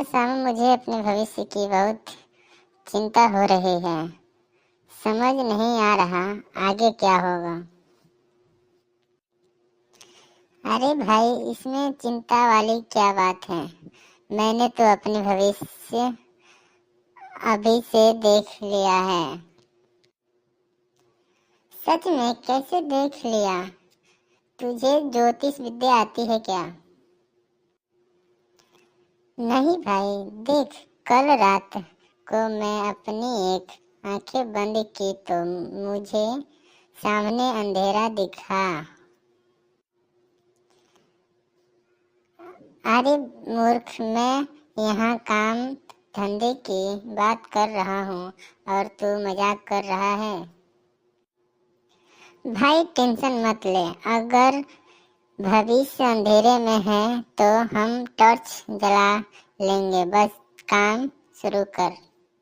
यार सामू, मुझे अपने भविष्य की बहुत चिंता हो रही है। समझ नहीं आ रहा आगे क्या होगा। अरे भाई, इसमें चिंता वाली क्या बात है। मैंने तो अपने भविष्य अभी से देख लिया है। सच में? कैसे देख लिया? तुझे ज्योतिष विद्या आती है क्या? नहीं भाई, देख, कल रात को मैं अपनी एक आंखें बंद की तो मुझे सामने अंधेरा दिखा। अरे मूर्ख, मैं यहाँ काम धंधे की बात कर रहा हूँ और तू मजाक कर रहा है। भाई टेंशन मत ले, अगर भविष्य अंधेरे में है तो हम टॉर्च जला लेंगे, बस काम शुरू कर।